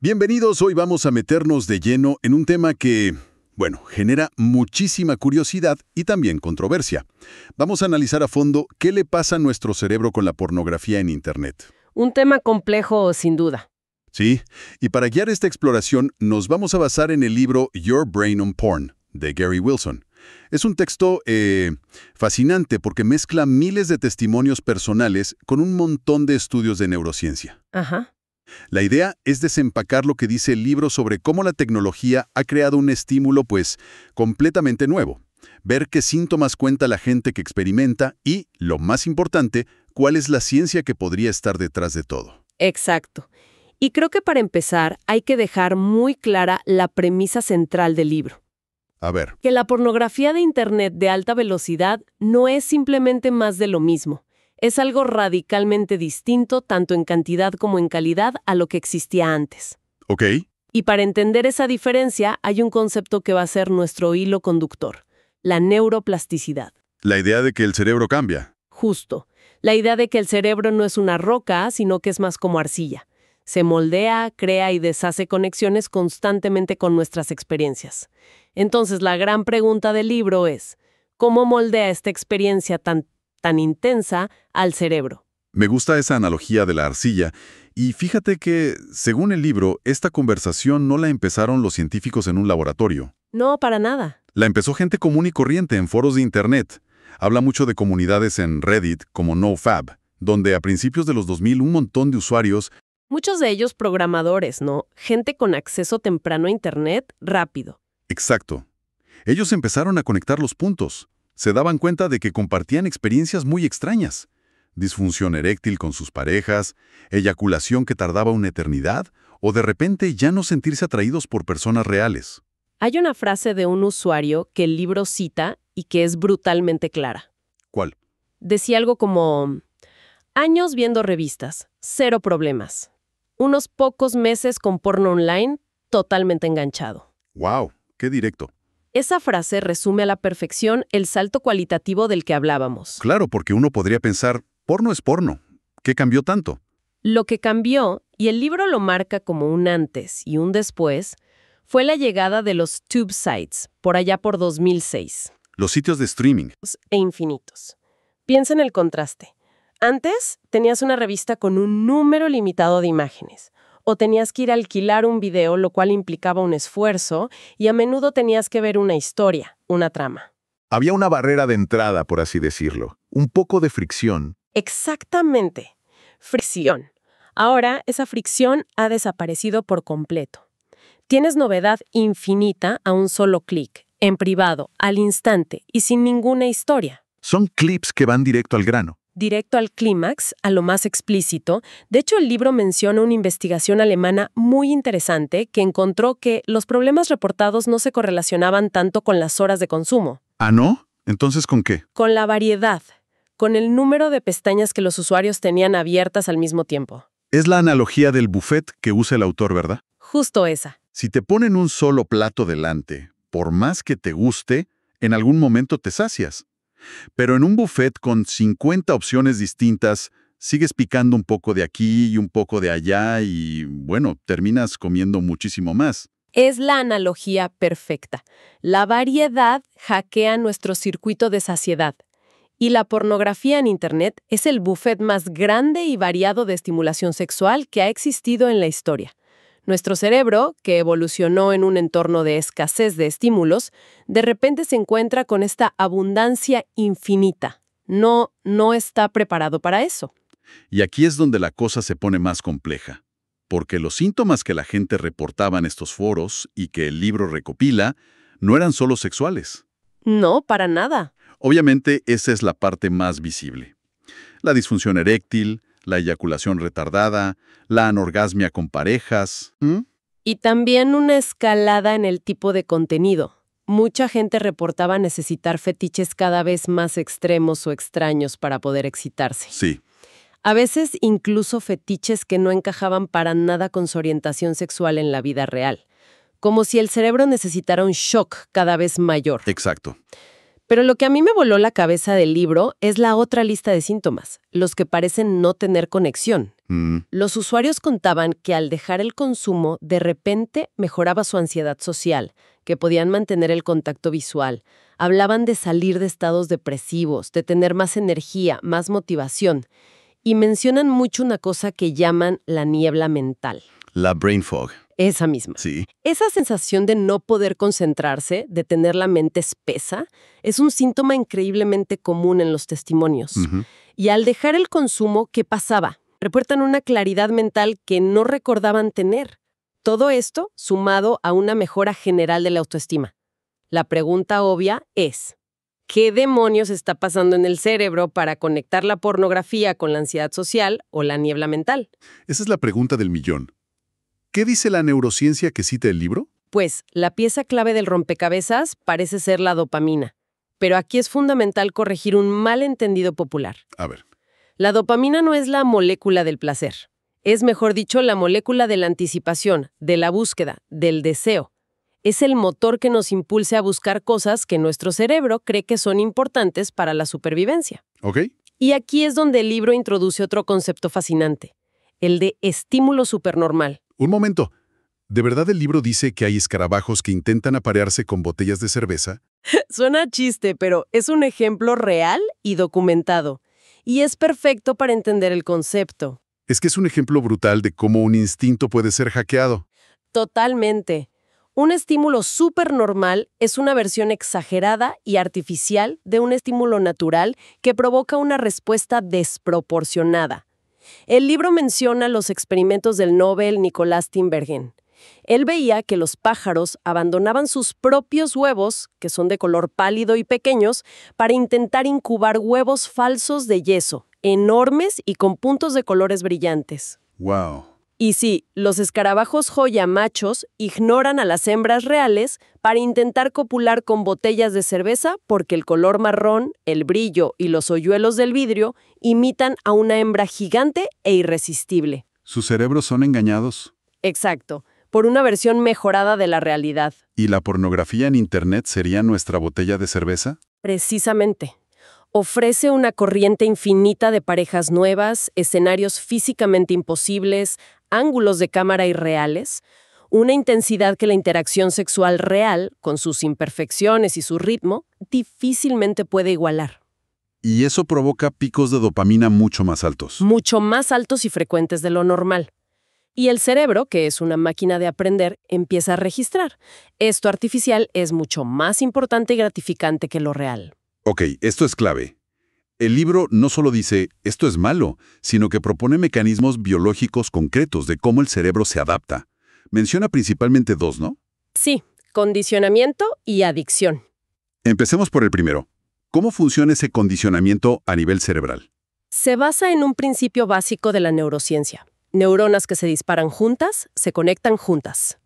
Bienvenidos, hoy vamos a meternos de lleno en un tema que, bueno, genera muchísima curiosidad y también controversia. Vamos a analizar a fondo qué le pasa a nuestro cerebro con la pornografía en Internet. Un tema complejo, sin duda. Sí, y para guiar esta exploración nos vamos a basar en el libro Your Brain on Porn, de Gary Wilson. Es un texto fascinante porque mezcla miles de testimonios personales con un montón de estudios de neurociencia. Ajá. La idea es desempacar lo que dice el libro sobre cómo la tecnología ha creado un estímulo, completamente nuevo. Ver qué síntomas cuenta la gente que experimenta y, lo más importante, cuál es la ciencia que podría estar detrás de todo. Exacto. Y creo que para empezar hay que dejar muy clara la premisa central del libro. A ver, Que la pornografía de Internet de alta velocidad no es simplemente más de lo mismo. Es algo radicalmente distinto, tanto en cantidad como en calidad, a lo que existía antes. ¿ok? Y para entender esa diferencia, hay un concepto que va a ser nuestro hilo conductor: la neuroplasticidad. La idea de que el cerebro cambia. Justo. La idea de que el cerebro no es una roca, sino que es más como arcilla. Se moldea, crea y deshace conexiones constantemente con nuestras experiencias. Entonces, la gran pregunta del libro es: ¿cómo moldea esta experiencia tan intensa al cerebro? Me gusta esa analogía de la arcilla, y fíjate que, según el libro, esta conversación no la empezaron los científicos en un laboratorio. No, para nada. La empezó gente común y corriente en foros de Internet. Habla mucho de comunidades en Reddit como NoFap, donde a principios de los 2000 un montón de usuarios. Muchos de ellos programadores, ¿no? Gente con acceso temprano a Internet rápido. Exacto. Ellos empezaron a conectar los puntos. Se daban cuenta de que compartían experiencias muy extrañas. Disfunción eréctil con sus parejas, eyaculación que tardaba una eternidad, o de repente ya no sentirse atraídos por personas reales. Hay una frase de un usuario que el libro cita y que es brutalmente clara. ¿Cuál? Decía algo como: años viendo revistas, cero problemas. Unos pocos meses con porno online, totalmente enganchado. ¡Wow! ¡Qué directo! Esa frase resume a la perfección el salto cualitativo del que hablábamos. Claro, porque uno podría pensar, porno es porno. ¿Qué cambió tanto? Lo que cambió, y el libro lo marca como un antes y un después, fue la llegada de los tube sites, por allá por 2006. Los sitios de streaming. E infinitos. Piensa en el contraste. Antes tenías una revista con un número limitado de imágenes, o tenías que ir a alquilar un video, lo cual implicaba un esfuerzo, y a menudo tenías que ver una historia, una trama. Había una barrera de entrada, por así decirlo, un poco de fricción. Exactamente. Fricción. Ahora esa fricción ha desaparecido por completo. Tienes novedad infinita a un solo clic, en privado, al instante y sin ninguna historia. Son clips que van directo al grano. Directo al clímax, a lo más explícito. De hecho, el libro menciona una investigación alemana muy interesante que encontró que los problemas reportados no se correlacionaban tanto con las horas de consumo. ¿Ah, no? ¿Entonces con qué? Con la variedad, con el número de pestañas que los usuarios tenían abiertas al mismo tiempo. Es la analogía del buffet que usa el autor, ¿verdad? Justo esa. Si te ponen un solo plato delante, por más que te guste, en algún momento te sacias. Pero en un buffet con 50 opciones distintas, sigues picando un poco de aquí y un poco de allá y, bueno, terminas comiendo muchísimo más. Es la analogía perfecta. La variedad hackea nuestro circuito de saciedad. Y la pornografía en Internet es el buffet más grande y variado de estimulación sexual que ha existido en la historia. Nuestro cerebro, que evolucionó en un entorno de escasez de estímulos, de repente se encuentra con esta abundancia infinita. No está preparado para eso. Y aquí es donde la cosa se pone más compleja. Porque los síntomas que la gente reportaba en estos foros y que el libro recopila no eran solo sexuales. No, para nada. Obviamente, esa es la parte más visible. La disfunción eréctil, la eyaculación retardada, la anorgasmia con parejas. Y también una escalada en el tipo de contenido. Mucha gente reportaba necesitar fetiches cada vez más extremos o extraños para poder excitarse. Sí. A veces incluso fetiches que no encajaban para nada con su orientación sexual en la vida real. Como si el cerebro necesitara un shock cada vez mayor. Exacto. Pero lo que a mí me voló la cabeza del libro es la otra lista de síntomas, los que parecen no tener conexión. Los usuarios contaban que al dejar el consumo, de repente mejoraba su ansiedad social, que podían mantener el contacto visual. Hablaban de salir de estados depresivos, de tener más energía, más motivación. Y mencionan mucho una cosa que llaman la niebla mental. La brain fog. Esa misma. Sí. Esa sensación de no poder concentrarse, de tener la mente espesa, es un síntoma increíblemente común en los testimonios. Y al dejar el consumo, ¿qué pasaba? Reportan una claridad mental que no recordaban tener. Todo esto sumado a una mejora general de la autoestima. La pregunta obvia es, ¿qué demonios está pasando en el cerebro para conectar la pornografía con la ansiedad social o la niebla mental? Esa es la pregunta del millón. ¿Qué dice la neurociencia que cita el libro? Pues, la pieza clave del rompecabezas parece ser la dopamina. Pero aquí es fundamental corregir un malentendido popular. A ver. La dopamina no es la molécula del placer. Es, mejor dicho, la molécula de la anticipación, de la búsqueda, del deseo. Es el motor que nos impulsa a buscar cosas que nuestro cerebro cree que son importantes para la supervivencia. ¿Ok? Y aquí es donde el libro introduce otro concepto fascinante, el de estímulo supernormal. Un momento. ¿De verdad el libro dice que hay escarabajos que intentan aparearse con botellas de cerveza? Suena chiste, pero es un ejemplo real y documentado. Y es perfecto para entender el concepto. Es que es un ejemplo brutal de cómo un instinto puede ser hackeado. Totalmente. Un estímulo supernormal es una versión exagerada y artificial de un estímulo natural que provoca una respuesta desproporcionada. El libro menciona los experimentos del Nobel Nicolás Tinbergen. Él veía que los pájaros abandonaban sus propios huevos, que son de color pálido y pequeños, para intentar incubar huevos falsos de yeso, enormes y con puntos de colores brillantes. ¡Wow! Y sí, los escarabajos joya machos ignoran a las hembras reales para intentar copular con botellas de cerveza porque el color marrón, el brillo y los hoyuelos del vidrio imitan a una hembra gigante e irresistible. ¿Sus cerebros son engañados? Exacto, por una versión mejorada de la realidad. ¿Y la pornografía en Internet sería nuestra botella de cerveza? Precisamente. Ofrece una corriente infinita de parejas nuevas, escenarios físicamente imposibles, ángulos de cámara irreales, una intensidad que la interacción sexual real, con sus imperfecciones y su ritmo, difícilmente puede igualar. Y eso provoca picos de dopamina mucho más altos. Mucho más altos y frecuentes de lo normal. Y el cerebro, que es una máquina de aprender, empieza a registrar. Esto artificial es mucho más importante y gratificante que lo real. Ok, esto es clave. El libro no solo dice, esto es malo, sino que propone mecanismos biológicos concretos de cómo el cerebro se adapta. Menciona principalmente dos, ¿no? Sí, condicionamiento y adicción. Empecemos por el primero. ¿Cómo funciona ese condicionamiento a nivel cerebral? Se basa en un principio básico de la neurociencia. Neuronas que se disparan juntas, se conectan juntas.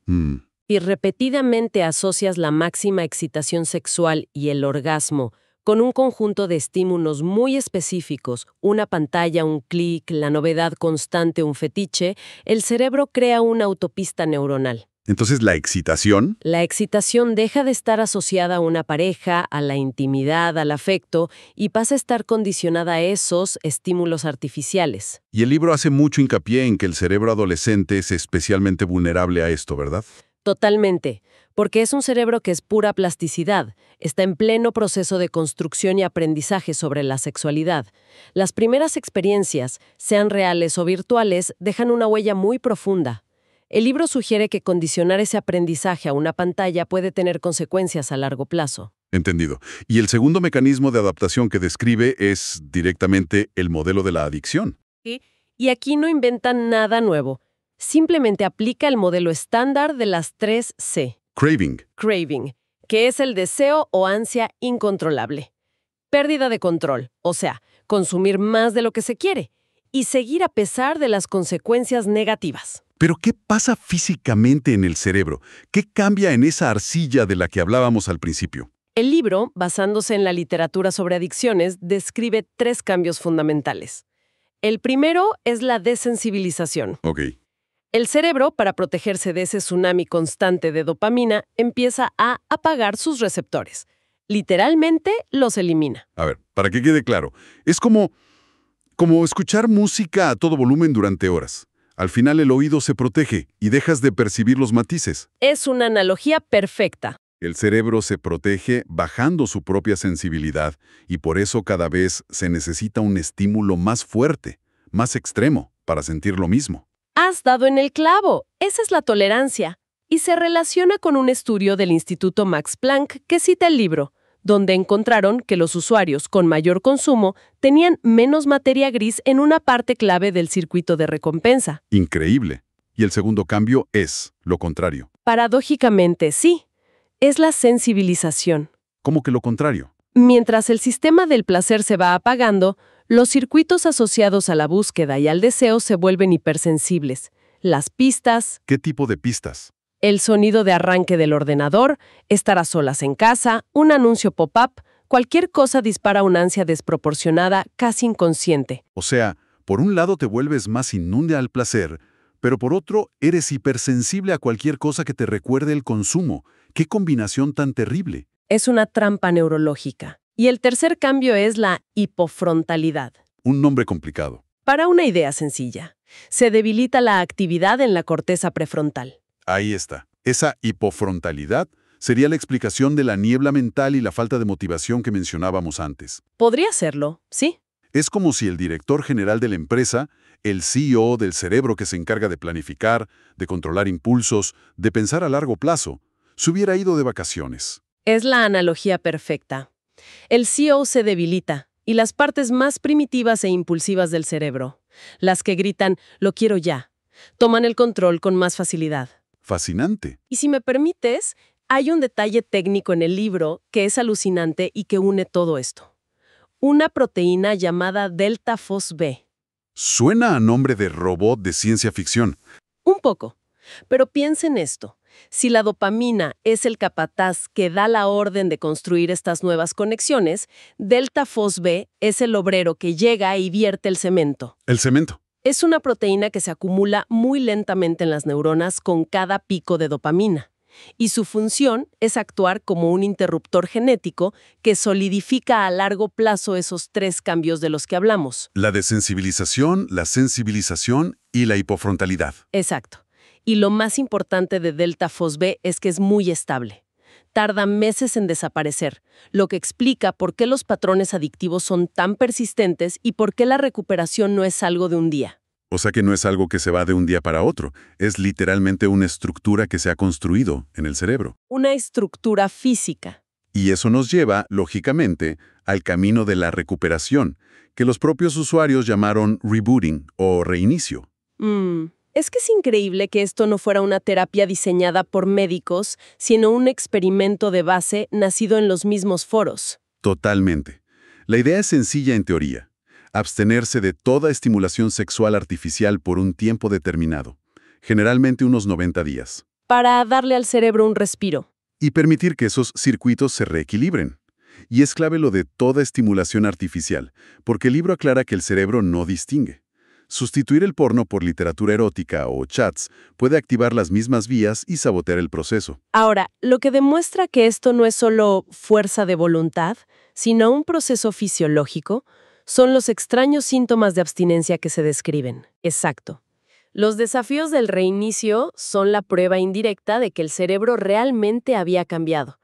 Y repetidamente asocias la máxima excitación sexual y el orgasmo con un conjunto de estímulos muy específicos, una pantalla, un clic, la novedad constante, un fetiche, el cerebro crea una autopista neuronal. Entonces, ¿la excitación? La excitación deja de estar asociada a una pareja, a la intimidad, al afecto, y pasa a estar condicionada a esos estímulos artificiales. Y el libro hace mucho hincapié en que el cerebro adolescente es especialmente vulnerable a esto, ¿verdad? Totalmente, porque es un cerebro que es pura plasticidad, está en pleno proceso de construcción y aprendizaje sobre la sexualidad. Las primeras experiencias, sean reales o virtuales, dejan una huella muy profunda. El libro sugiere que condicionar ese aprendizaje a una pantalla puede tener consecuencias a largo plazo. Entendido. Y el segundo mecanismo de adaptación que describe es directamente el modelo de la adicción. Y aquí no inventan nada nuevo. Simplemente aplica el modelo estándar de las 3 C. Craving. Craving, que es el deseo o ansia incontrolable. Pérdida de control, o sea, consumir más de lo que se quiere. Y seguir a pesar de las consecuencias negativas. Pero, ¿qué pasa físicamente en el cerebro? ¿Qué cambia en esa arcilla de la que hablábamos al principio? El libro, basándose en la literatura sobre adicciones, describe 3 cambios fundamentales. El primero es la desensibilización. Ok. El cerebro, para protegerse de ese tsunami constante de dopamina, empieza a apagar sus receptores. Literalmente los elimina. A ver, para que quede claro, es como escuchar música a todo volumen durante horas. Al final el oído se protege y dejas de percibir los matices. Es una analogía perfecta. El cerebro se protege bajando su propia sensibilidad y por eso cada vez se necesita un estímulo más fuerte, más extremo, para sentir lo mismo. Has dado en el clavo. Esa es la tolerancia. Y se relaciona con un estudio del Instituto Max Planck que cita el libro, donde encontraron que los usuarios con mayor consumo tenían menos materia gris en una parte clave del circuito de recompensa. Increíble. Y el segundo cambio es lo contrario. Paradójicamente, sí. Es la sensibilización. ¿Cómo que lo contrario? Mientras el sistema del placer se va apagando, los circuitos asociados a la búsqueda y al deseo se vuelven hipersensibles. Las pistas, ¿Qué tipo de pistas? el sonido de arranque del ordenador, estar a solas en casa, un anuncio pop-up, cualquier cosa dispara una ansia desproporcionada, casi inconsciente. O sea, por un lado te vuelves más inmune al placer, pero por otro eres hipersensible a cualquier cosa que te recuerde el consumo. ¡Qué combinación tan terrible! Es una trampa neurológica. Y el tercer cambio es la hipofrontalidad. Un nombre complicado. Para una idea sencilla, se debilita la actividad en la corteza prefrontal. Ahí está. Esa hipofrontalidad sería la explicación de la niebla mental y la falta de motivación que mencionábamos antes. Podría serlo, sí. Es como si el director general de la empresa, el CEO del cerebro que se encarga de planificar, de controlar impulsos, de pensar a largo plazo, se hubiera ido de vacaciones. Es la analogía perfecta. El CEO se debilita y las partes más primitivas e impulsivas del cerebro, las que gritan «lo quiero ya», toman el control con más facilidad. Fascinante. Y si me permites, hay un detalle técnico en el libro que es alucinante y que une todo esto. Una proteína llamada delta Fos-B. Suena a nombre de robot de ciencia ficción. Un poco. Pero piensa en esto. Si la dopamina es el capataz que da la orden de construir estas nuevas conexiones, delta Fos-B es el obrero que llega y vierte el cemento. El cemento. Es una proteína que se acumula muy lentamente en las neuronas con cada pico de dopamina. Y su función es actuar como un interruptor genético que solidifica a largo plazo esos tres cambios de los que hablamos. La desensibilización, la sensibilización y la hipofrontalidad. Exacto. Y lo más importante de delta Fos-B es que es muy estable. Tarda meses en desaparecer, lo que explica por qué los patrones adictivos son tan persistentes y por qué la recuperación no es algo de un día. O sea que no es algo que se va de un día para otro, es literalmente una estructura que se ha construido en el cerebro. Una estructura física. Y eso nos lleva, lógicamente, al camino de la recuperación, que los propios usuarios llamaron rebooting o reinicio. Es que es increíble que esto no fuera una terapia diseñada por médicos, sino un experimento de base nacido en los mismos foros. Totalmente. La idea es sencilla en teoría. Abstenerse de toda estimulación sexual artificial por un tiempo determinado, generalmente unos 90 días. Para darle al cerebro un respiro. Y permitir que esos circuitos se reequilibren. Y es clave lo de toda estimulación artificial, porque el libro aclara que el cerebro no distingue. Sustituir el porno por literatura erótica o chats puede activar las mismas vías y sabotear el proceso. Ahora, lo que demuestra que esto no es solo fuerza de voluntad, sino un proceso fisiológico, son los extraños síntomas de abstinencia que se describen. Exacto. Los desafíos del reinicio son la prueba indirecta de que el cerebro realmente había cambiado.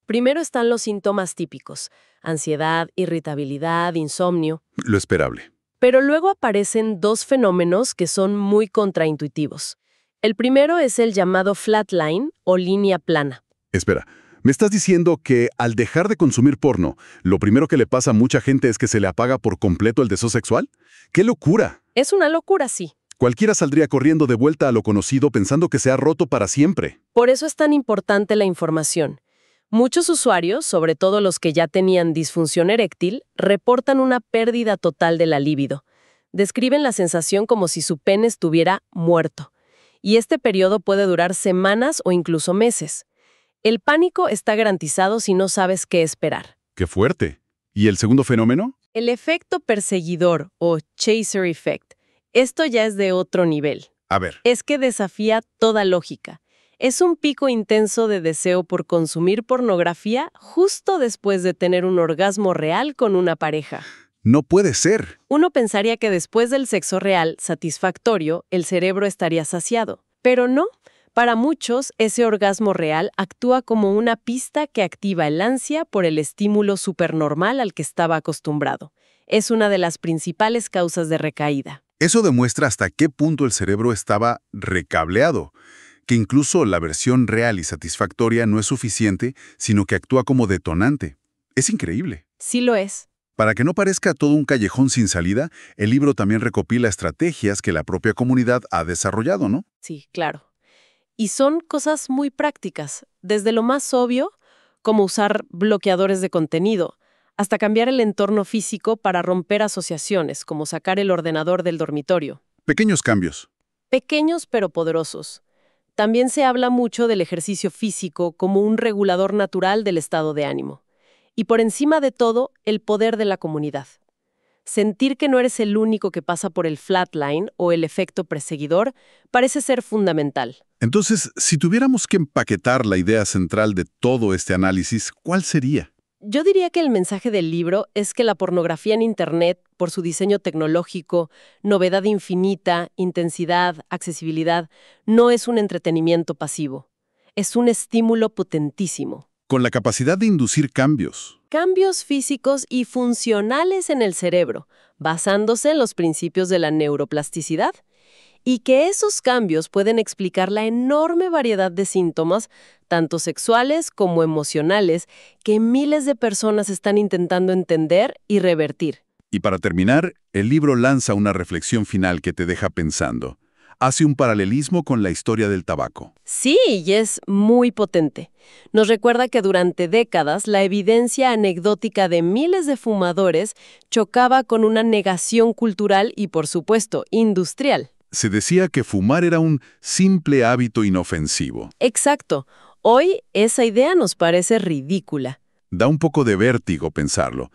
Primero están los síntomas típicos: ansiedad, irritabilidad, insomnio. Lo esperable. Pero luego aparecen dos fenómenos que son muy contraintuitivos. El primero es el llamado flatline o línea plana. Espera, ¿me estás diciendo que al dejar de consumir porno, lo primero que le pasa a mucha gente es que se le apaga por completo el deseo sexual? ¡Qué locura! Es una locura, sí. Cualquiera saldría corriendo de vuelta a lo conocido pensando que se ha roto para siempre. Por eso es tan importante la información. Muchos usuarios, sobre todo los que ya tenían disfunción eréctil, reportan una pérdida total de la libido. Describen la sensación como si su pene estuviera muerto. Y este periodo puede durar semanas o incluso meses. El pánico está garantizado si no sabes qué esperar. ¡Qué fuerte! ¿Y el segundo fenómeno? El efecto perseguidor o chaser effect. Esto ya es de otro nivel. A ver. Es que desafía toda lógica. Es un pico intenso de deseo por consumir pornografía justo después de tener un orgasmo real con una pareja. No puede ser. Uno pensaría que después del sexo real, satisfactorio, el cerebro estaría saciado. Pero no. Para muchos, ese orgasmo real actúa como una pista que activa el ansia por el estímulo supernormal al que estaba acostumbrado. Es una de las principales causas de recaída. Eso demuestra hasta qué punto el cerebro estaba recableado, que incluso la versión real y satisfactoria no es suficiente, sino que actúa como detonante. Es increíble. Sí lo es. Para que no parezca todo un callejón sin salida, el libro también recopila estrategias que la propia comunidad ha desarrollado, ¿no? Sí, claro. Y son cosas muy prácticas, desde lo más obvio, como usar bloqueadores de contenido, hasta cambiar el entorno físico para romper asociaciones, como sacar el ordenador del dormitorio. Pequeños cambios. Pequeños pero poderosos. También se habla mucho del ejercicio físico como un regulador natural del estado de ánimo. Y por encima de todo, el poder de la comunidad. Sentir que no eres el único que pasa por el flatline o el efecto perseguidor parece ser fundamental. Entonces, si tuviéramos que empaquetar la idea central de todo este análisis, ¿cuál sería? Yo diría que el mensaje del libro es que la pornografía en Internet, por su diseño tecnológico, novedad infinita, intensidad, accesibilidad, no es un entretenimiento pasivo. Es un estímulo potentísimo. Con la capacidad de inducir cambios. Cambios físicos y funcionales en el cerebro, basándose en los principios de la neuroplasticidad, y que esos cambios pueden explicar la enorme variedad de síntomas, tanto sexuales como emocionales, que miles de personas están intentando entender y revertir. Y para terminar, el libro lanza una reflexión final que te deja pensando. Hace un paralelismo con la historia del tabaco. Sí, y es muy potente. Nos recuerda que durante décadas la evidencia anecdótica de miles de fumadores chocaba con una negación cultural y, por supuesto, industrial. Se decía que fumar era un simple hábito inofensivo. Exacto. Hoy esa idea nos parece ridícula. Da un poco de vértigo pensarlo.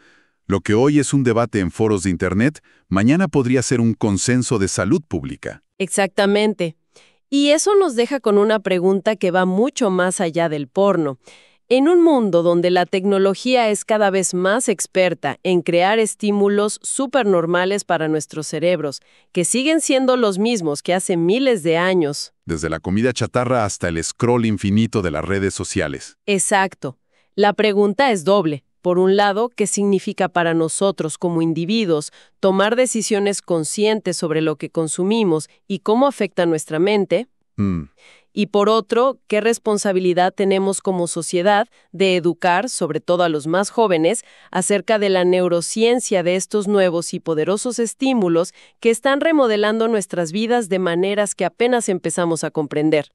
Lo que hoy es un debate en foros de Internet, mañana podría ser un consenso de salud pública. Exactamente. Y eso nos deja con una pregunta que va mucho más allá del porno. En un mundo donde la tecnología es cada vez más experta en crear estímulos supernormales para nuestros cerebros, que siguen siendo los mismos que hace miles de años. Desde la comida chatarra hasta el scroll infinito de las redes sociales. Exacto. La pregunta es doble. Por un lado, ¿qué significa para nosotros como individuos tomar decisiones conscientes sobre lo que consumimos y cómo afecta nuestra mente? Y por otro, ¿qué responsabilidad tenemos como sociedad de educar, sobre todo a los más jóvenes, acerca de la neurociencia de estos nuevos y poderosos estímulos que están remodelando nuestras vidas de maneras que apenas empezamos a comprender?